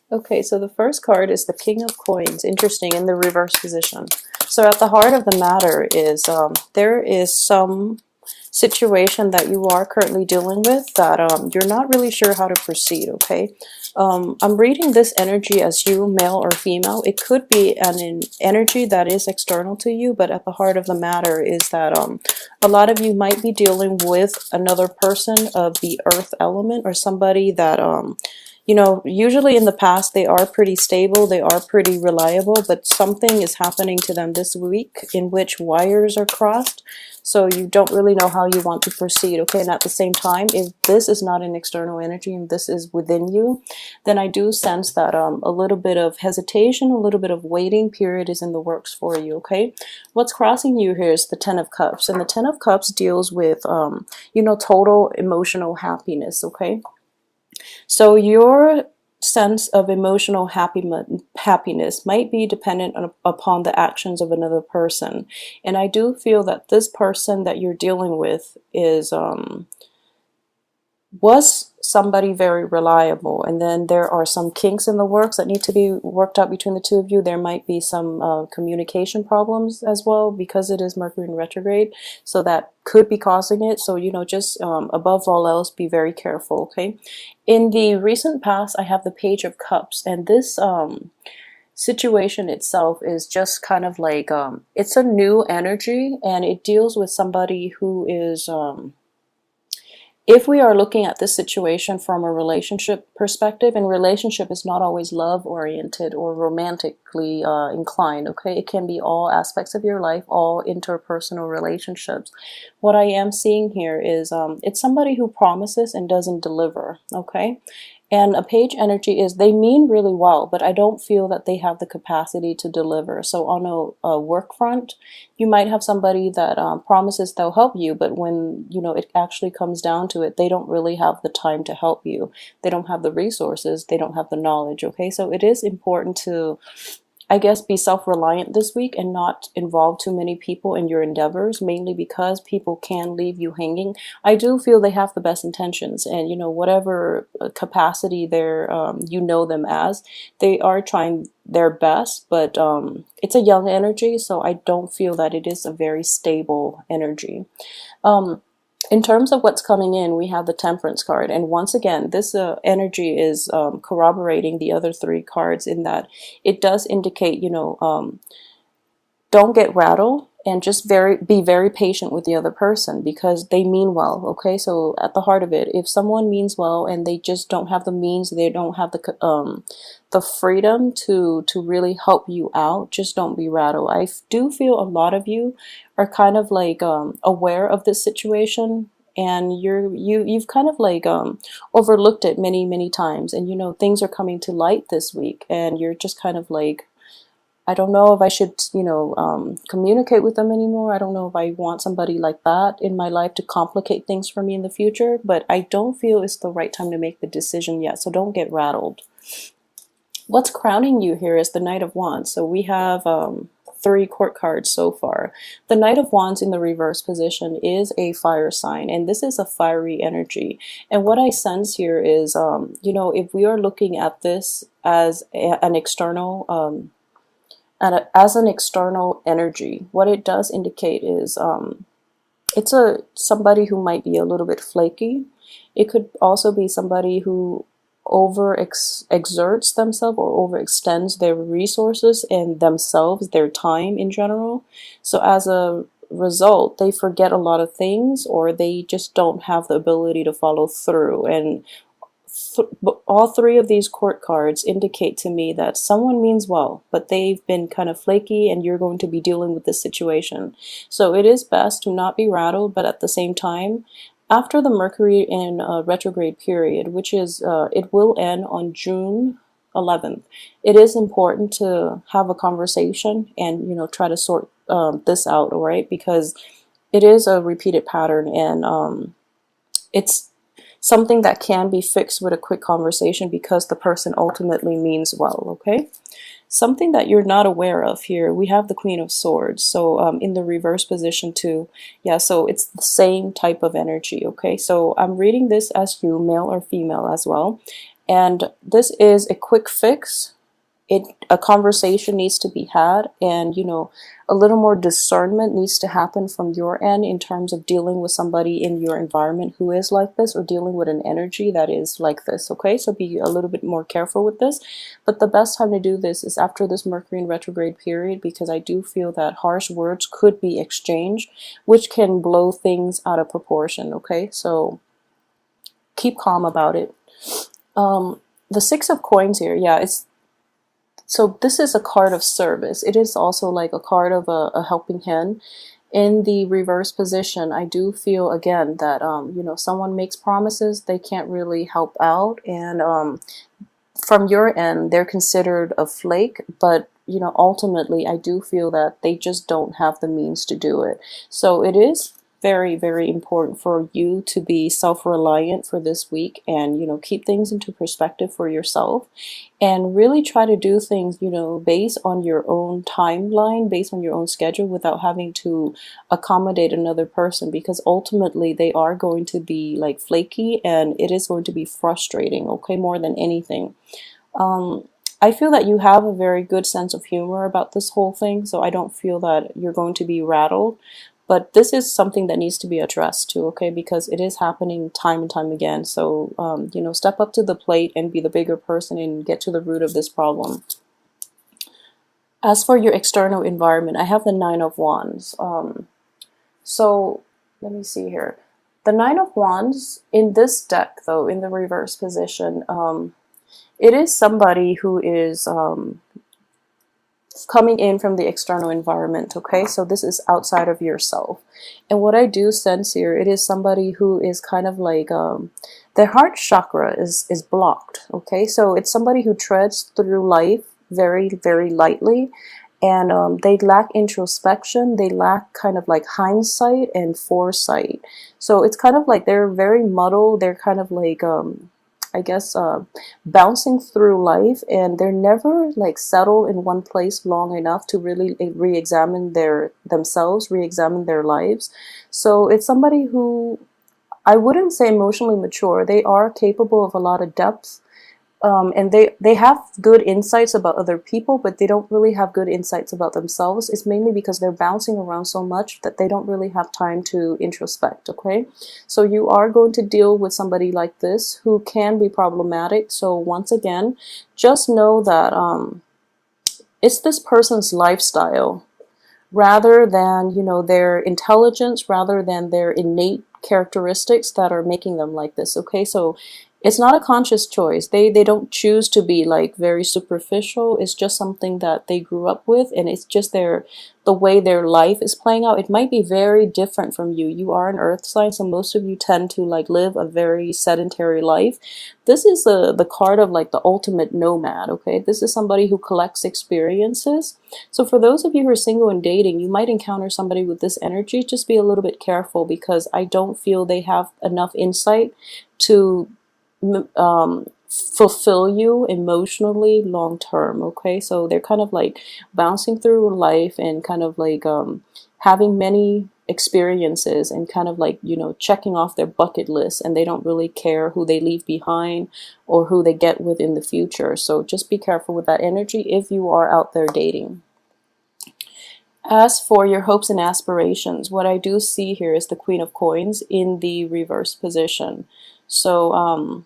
Okay, so the first card is the King of Coins. Interesting, in the reverse position. So at the heart of the matter is there is some situation that you are currently dealing with that you're not really sure how to proceed, okay? I'm reading this energy as you, male or female. It could be an energy that is external to you, but at the heart of the matter is that a lot of you might be dealing with another person of the earth element, or somebody that you know, usually in the past they are pretty stable, they are pretty reliable, but something is happening to them this week in which wires are crossed. So you don't really know how you want to proceed, okay? And at the same time, if this is not an external energy and this is within you, then I do sense that a little bit of hesitation, a little bit of waiting period is in the works for you, okay? What's crossing you here is the Ten of Cups, and the Ten of Cups deals with, you know, total emotional happiness, okay? So your sense of emotional happiness might be dependent upon the actions of another person. And I do feel that this person that you're dealing with is was somebody very reliable, and then there are some kinks in the works that need to be worked out between the two of you. There might be some communication problems as well, because it is Mercury in retrograde, so that could be causing it. So, you know, just above all else, be very careful, okay? In the recent past, I have the Page of Cups, and this situation itself is just kind of like it's a new energy, and it deals with somebody who is if we are looking at this situation from a relationship perspective, and relationship is not always love oriented or romantically inclined, okay? It can be all aspects of your life, all interpersonal relationships. What I am seeing here is it's somebody who promises and doesn't deliver, okay? And a page energy is they mean really well, but I don't feel that they have the capacity to deliver. So on a work front, you might have somebody that promises they'll help you, but when you know it actually comes down to it, they don't really have the time to help you. They don't have the resources. They don't have the knowledge. Okay, so it is important to, I guess, be self-reliant this week and not involve too many people in your endeavors, mainly because people can leave you hanging. I do feel they have the best intentions, and you know, whatever capacity they're you know them as, they are trying their best, but it's a young energy, so I don't feel that it is a very stable energy. In terms of what's coming in, we have the Temperance card. And once again, this energy is corroborating the other three cards in that it does indicate, you know, don't get rattled, and just be very patient with the other person, because they mean well, okay? So at the heart of it, if someone means well and they just don't have the means, they don't have the freedom to really help you out, just don't be rattled. I do feel a lot of you are kind of like aware of this situation, and you've kind of like overlooked it many times, and you know, things are coming to light this week, and you're just kind of like, I don't know if I should, you know, communicate with them anymore. I don't know if I want somebody like that in my life to complicate things for me in the future, but I don't feel it's the right time to make the decision yet, so don't get rattled. What's crowning you here is the Knight of Wands. So we have three court cards so far. The Knight of Wands in the reverse position is a fire sign, and this is a fiery energy. And what I sense here is, you know, if we are looking at this as an external as an external energy, what it does indicate is it's somebody who might be a little bit flaky. It could also be somebody who exerts themselves or overextends their resources and themselves, their time in general. So as a result, they forget a lot of things, or they just don't have the ability to follow through. And all three of these court cards indicate to me that someone means well, but they've been kind of flaky, and you're going to be dealing with this situation. So it is best to not be rattled, but at the same time, after the Mercury in retrograde period, which is, it will end on June 11th, it is important to have a conversation and, you know, try to sort this out, all right? Because it is a repeated pattern, and it's something that can be fixed with a quick conversation, because the person ultimately means well, okay? Something that you're not aware of here, we have the Queen of Swords. So in the reverse position too. Yeah, so it's the same type of energy, okay? So I'm reading this as you, male or female as well. And this is a quick fix. A conversation needs to be had, and a little more discernment needs to happen from your end in terms of dealing with somebody in your environment who is like this, or dealing with an energy that is like this. Okay, so be a little bit more careful with this. But the best time to do this is after this Mercury in retrograde period, because I do feel that harsh words could be exchanged, which can blow things out of proportion. Okay, so keep calm about it. The Six of Coins here, yeah, so this is a card of service. It is also like a card of a helping hand. In the reverse position, I do feel again that someone makes promises, they can't really help out, and from your end, they're considered a flake, but ultimately, I do feel that they just don't have the means to do it. So it is very, very important for you to be self-reliant for this week, and keep things into perspective for yourself, and really try to do things based on your own timeline, based on your own schedule, without having to accommodate another person, because ultimately they are going to be like flaky, and it is going to be frustrating, okay, more than anything. I feel that you have a very good sense of humor about this whole thing, so I don't feel that you're going to be rattled. But this is something that needs to be addressed too, okay? Because it is happening time and time again. So, step up to the plate and be the bigger person and get to the root of this problem. As for your external environment, I have the Nine of Wands. So, let me see here. The Nine of Wands in this deck, though, in the reverse position, it is somebody who is coming in from the external environment, okay? So this is outside of yourself. And what I do sense here, it is somebody who is kind of like, their heart chakra is blocked, okay? So it's somebody who treads through life very, very lightly, and they lack introspection, they lack kind of like hindsight and foresight. So it's kind of like they're very muddled, they're kind of like, I guess, bouncing through life, and they're never like settled in one place long enough to really re-examine themselves, re-examine their lives. So it's somebody who, I wouldn't say emotionally mature. They are capable of a lot of depth, and they have good insights about other people, but they don't really have good insights about themselves. It's mainly because they're bouncing around so much that they don't really have time to introspect, okay? So you are going to deal with somebody like this who can be problematic. So once again, just know that it's this person's lifestyle rather than, their intelligence, rather than their innate characteristics that are making them like this, okay? So it's not a conscious choice. They don't choose to be like very superficial. It's just something that they grew up with, and it's just the way their life is playing out. It might be very different from you. You are an earth sign, so most of you tend to like live a very sedentary life. This is the card of like the ultimate nomad, okay? This is somebody who collects experiences. So for those of you who are single and dating, you might encounter somebody with this energy. Just be a little bit careful, because I don't feel they have enough insight to fulfill you emotionally long term, okay? So they're kind of like bouncing through life and kind of like having many experiences and kind of like checking off their bucket list, and they don't really care who they leave behind or who they get with in the future. So just be careful with that energy if you are out there dating. As for your hopes and aspirations, what I do see here is the Queen of Coins in the reverse position. So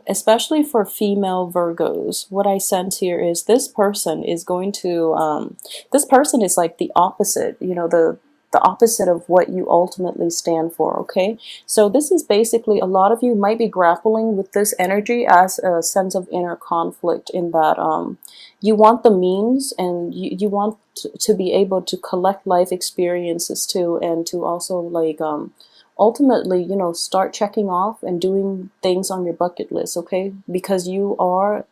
especially for female Virgos, what I sense here is this person is going to, this person is like the opposite, the opposite of what you ultimately stand for, okay? So this is basically, a lot of you might be grappling with this energy as a sense of inner conflict, in that you want the means, and you want to be able to collect life experiences too, and to also like ultimately start checking off and doing things on your bucket list, okay? Because you are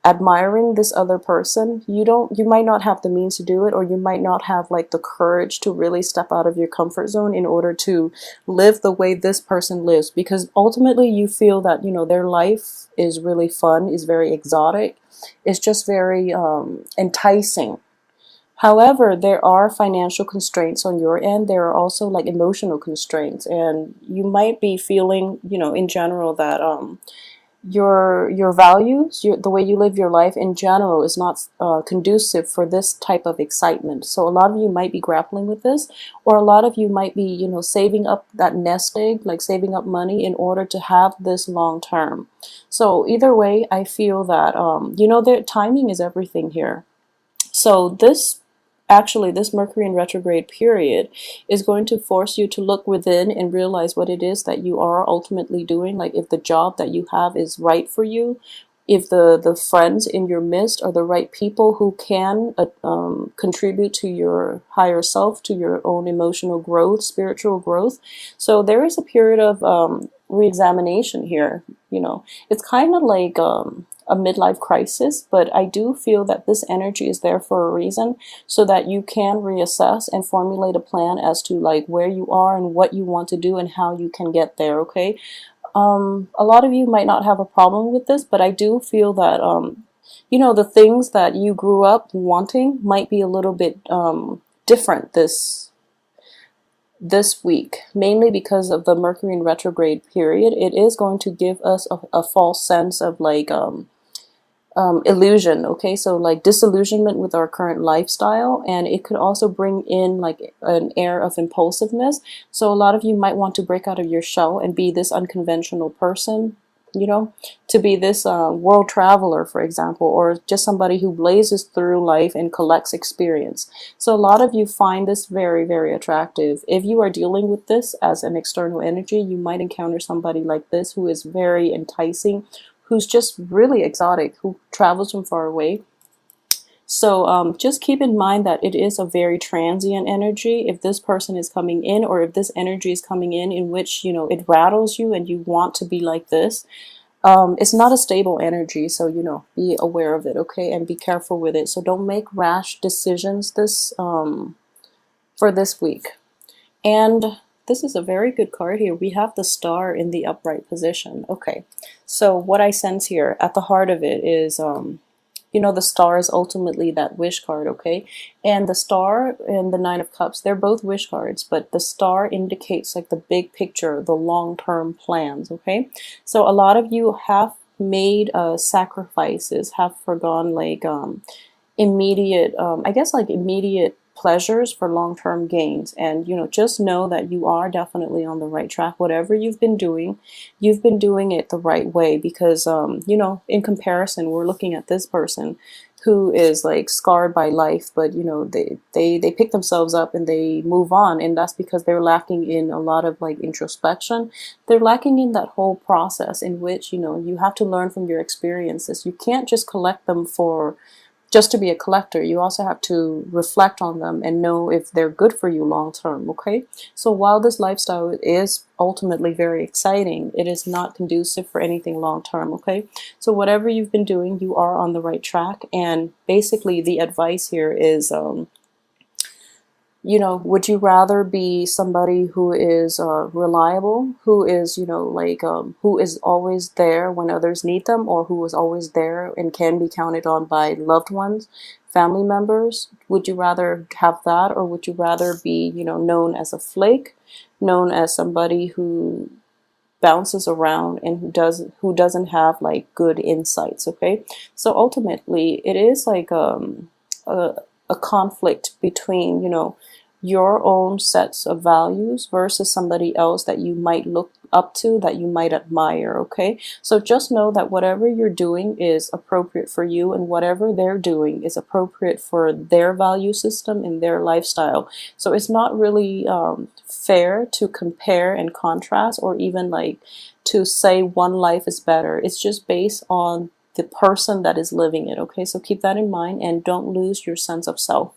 admiring this other person. You might not have the means to do it, or you might not have like the courage to really step out of your comfort zone in order to live the way this person lives, because ultimately you feel that their life is really fun, is very exotic, it's just very enticing. However, there are financial constraints on your end. There are also like emotional constraints, and you might be feeling, in general that your values, the way you live your life in general is not conducive for this type of excitement. So a lot of you might be grappling with this, or a lot of you might be, saving up that nest egg, like saving up money in order to have this long term. So either way, I feel that, the timing is everything here. So this Mercury in retrograde period is going to force you to look within and realize what it is that you are ultimately doing. Like if the job that you have is right for you, if the friends in your midst are the right people who can contribute to your higher self, to your own emotional growth, spiritual growth. So there is a period of re-examination here. It's kind of like a midlife crisis, but I do feel that this energy is there for a reason, so that you can reassess and formulate a plan as to like where you are and what you want to do and how you can get there. Okay. A lot of you might not have a problem with this, but I do feel that, the things that you grew up wanting might be a little bit different this week, mainly because of the Mercury in retrograde period. It is going to give us a false sense of like illusion. Okay, so like disillusionment with our current lifestyle, and it could also bring in like an air of impulsiveness. So a lot of you might want to break out of your shell and be this unconventional person, to be this world traveler, for example, or just somebody who blazes through life and collects experience. So a lot of you find this very, very attractive. If you are dealing with this as an external energy, you might encounter somebody like this who is very enticing, who's just really exotic, who travels from far away. So just keep in mind that it is a very transient energy. If this person is coming in, or if this energy is coming in which, it rattles you and you want to be like this, it's not a stable energy. So, be aware of it, okay? And be careful with it. So don't make rash decisions for this week. And this is a very good card here. We have the Star in the upright position. Okay, so what I sense here at the heart of it is, the Star is ultimately that wish card, okay? And the Star and the Nine of Cups, they're both wish cards, but the Star indicates like the big picture, the long-term plans, okay? So a lot of you have made sacrifices, have forgone like immediate, immediate pleasures for long-term gains. And just know that you are definitely on the right track. Whatever you've been doing it the right way, because in comparison, we're looking at this person who is like scarred by life, but they pick themselves up and they move on, and that's because they're lacking in a lot of like introspection. They're lacking in that whole process in which you have to learn from your experiences. You can't just collect them just to be a collector. You also have to reflect on them and know if they're good for you long term, okay? So while this lifestyle is ultimately very exciting, it is not conducive for anything long term, okay? So whatever you've been doing, you are on the right track. And basically the advice here is, would you rather be somebody who is reliable, who is, who is always there when others need them, or who is always there and can be counted on by loved ones, family members? Would you rather have that, or would you rather be, known as a flake, known as somebody who bounces around and who doesn't have like good insights, okay? So ultimately, it is like a conflict between, your own sets of values versus somebody else that you might look up to, that you might admire, okay? So just know that whatever you're doing is appropriate for you, and whatever they're doing is appropriate for their value system and their lifestyle. So it's not really fair to compare and contrast, or even like to say one life is better. It's just based on the person that is living it, okay? So keep that in mind and don't lose your sense of self.